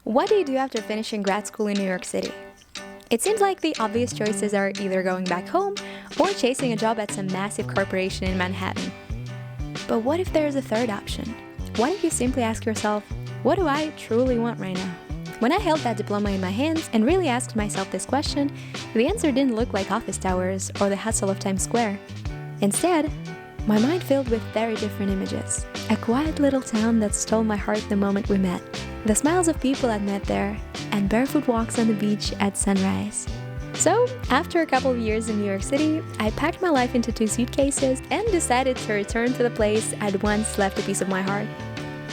What do you do after finishing grad school in New York City? It seems like the obvious choices are either going back home or chasing a job at some massive corporation in Manhattan. But what if there's a third option? What if you simply ask yourself, what do I truly want right now? When I held that diploma in my hands and really asked myself this question, the answer didn't look like office towers or the hustle of Times Square. Instead, my mind filled with very different images. A quiet little town that stole my heart the moment we met. The smiles of people I'd met there, and barefoot walks on the beach at sunrise. So, after a couple of years in New York City, I packed my life into 2 suitcases and decided to return to the place I'd once left a piece of my heart.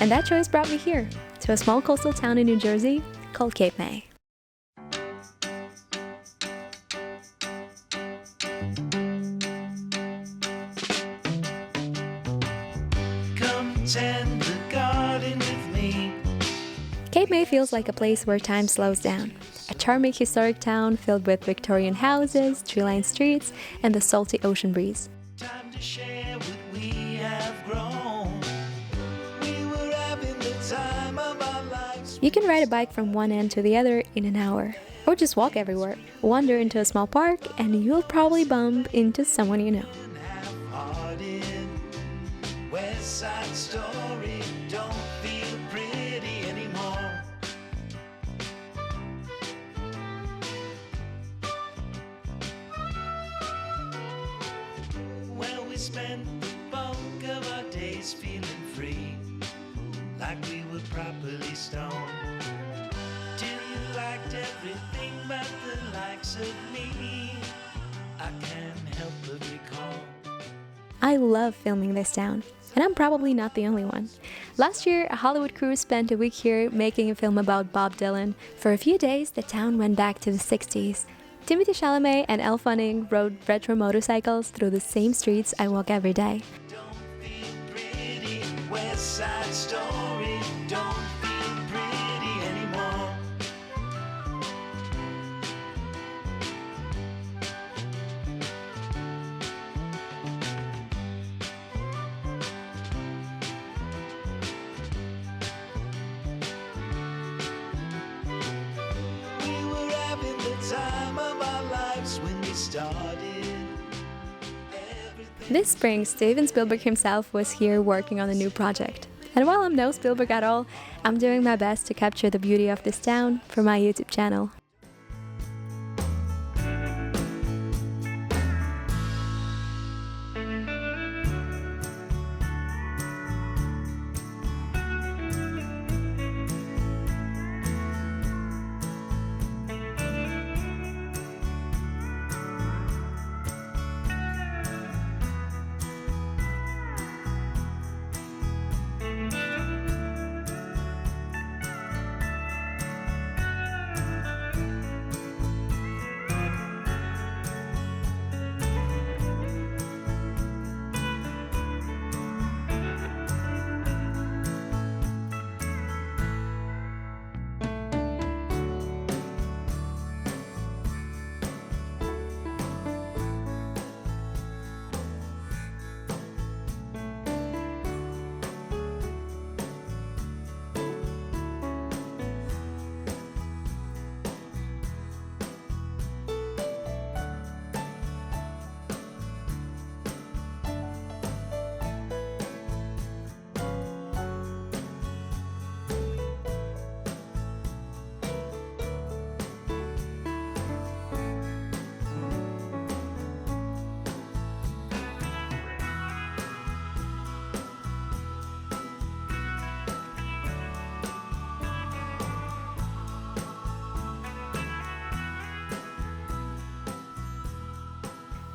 And that choice brought me here, to a small coastal town in New Jersey called Cape May. Come tend the garden with me. Cape May feels like a place where time slows down. A charming historic town filled with Victorian houses, tree-lined streets, and the salty ocean breeze. Time to share what we have grown. We were having the time of our lives. You can ride a bike from one end to the other in an hour, or just walk everywhere. Wander into a small park, and you'll probably bump into someone you know. Half-hearted West Side Story don't feel pretty anymore. Well, we spent the bulk of our days feeling free, like we were properly stoned. Till you liked everything but the likes of me, I can't help but recall. I love filming this town, and I'm probably not the only one. Last year, a Hollywood crew spent a week here making a film about Bob Dylan. For a few days, the town went back to the 60s. Timothy Chalamet and Elle Fanning rode retro motorcycles through the same streets I walk every day. Don't feel pretty, West Side Story don't feel pretty anymore. We were having the time of our lives when we started. This spring, Steven Spielberg himself was here working on a new project. And while I'm no Spielberg at all, I'm doing my best to capture the beauty of this town for my YouTube channel.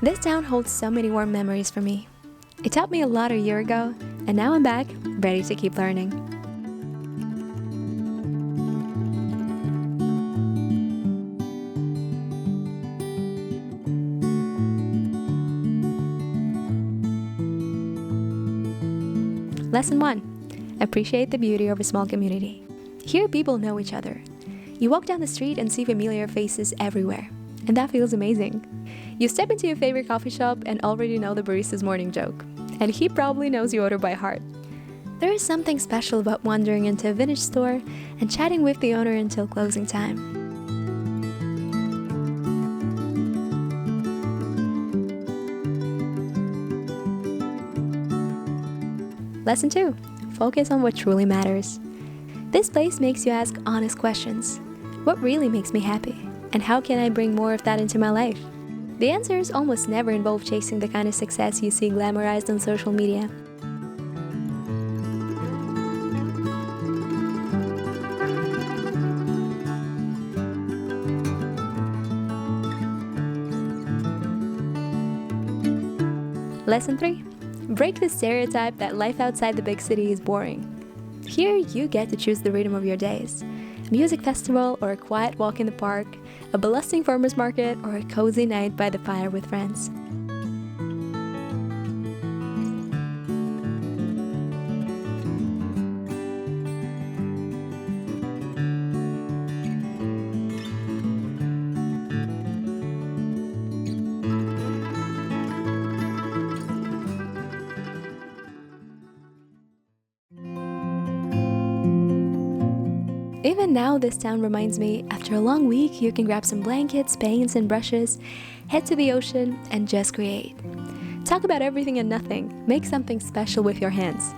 This town holds so many warm memories for me. It taught me a lot a year ago, and now I'm back, ready to keep learning. Lesson 1. Appreciate the beauty of a small community. Here people know each other. You walk down the street and see familiar faces everywhere, and that feels amazing. You step into your favorite coffee shop and already know the barista's morning joke, and he probably knows your order by heart. There is something special about wandering into a vintage store and chatting with the owner until closing time. Lesson 2. Focus on what truly matters. This place makes you ask honest questions. What really makes me happy? And how can I bring more of that into my life? The answers almost never involve chasing the kind of success you see glamorized on social media. Lesson 3. Break the stereotype that life outside the big city is boring. Here you get to choose the rhythm of your days. A music festival or a quiet walk in the park, a bustling farmer's market or a cozy night by the fire with friends. Even now, this town reminds me, after a long week, you can grab some blankets, paints, and brushes, head to the ocean, and just create. Talk about everything and nothing. Make something special with your hands.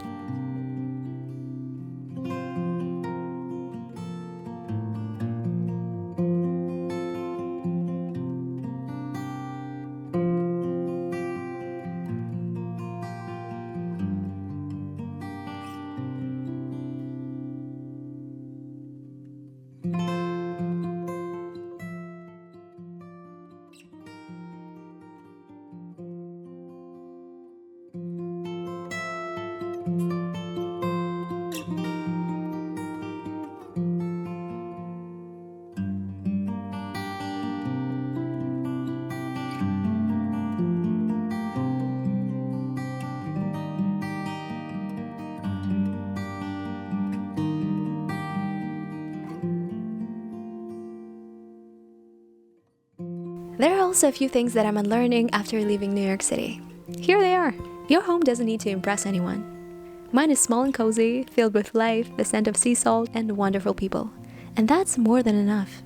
There are also a few things that I'm unlearning after leaving New York City. Here they are. Your home doesn't need to impress anyone. Mine is small and cozy, filled with life, the scent of sea salt, and wonderful people. And that's more than enough.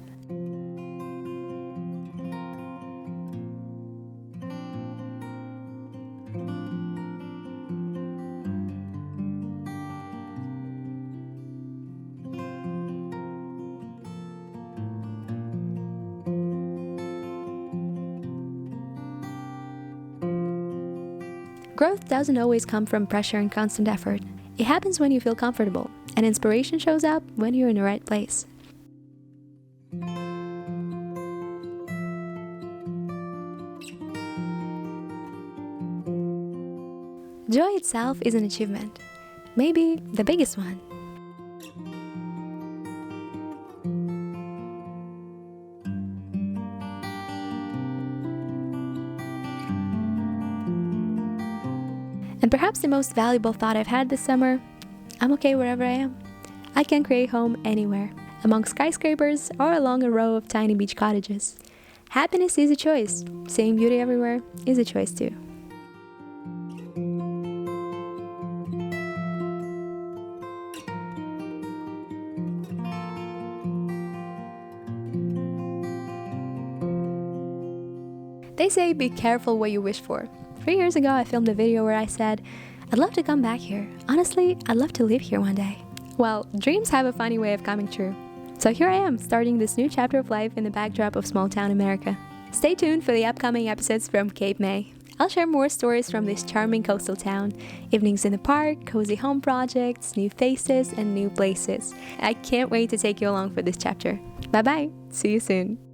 Growth doesn't always come from pressure and constant effort. It happens when you feel comfortable, and inspiration shows up when you're in the right place. Joy itself is an achievement, maybe the biggest one. And perhaps the most valuable thought I've had this summer, I'm okay wherever I am. I can create home anywhere, among skyscrapers or along a row of tiny beach cottages. Happiness is a choice. Seeing beauty everywhere is a choice too. They say be careful what you wish for. 3 years ago, I filmed a video where I said, I'd love to come back here. Honestly, I'd love to live here one day. Well, dreams have a funny way of coming true. So here I am, starting this new chapter of life in the backdrop of small town America. Stay tuned for the upcoming episodes from Cape May. I'll share more stories from this charming coastal town. Evenings in the park, cozy home projects, new faces, and new places. I can't wait to take you along for this chapter. Bye-bye. See you soon.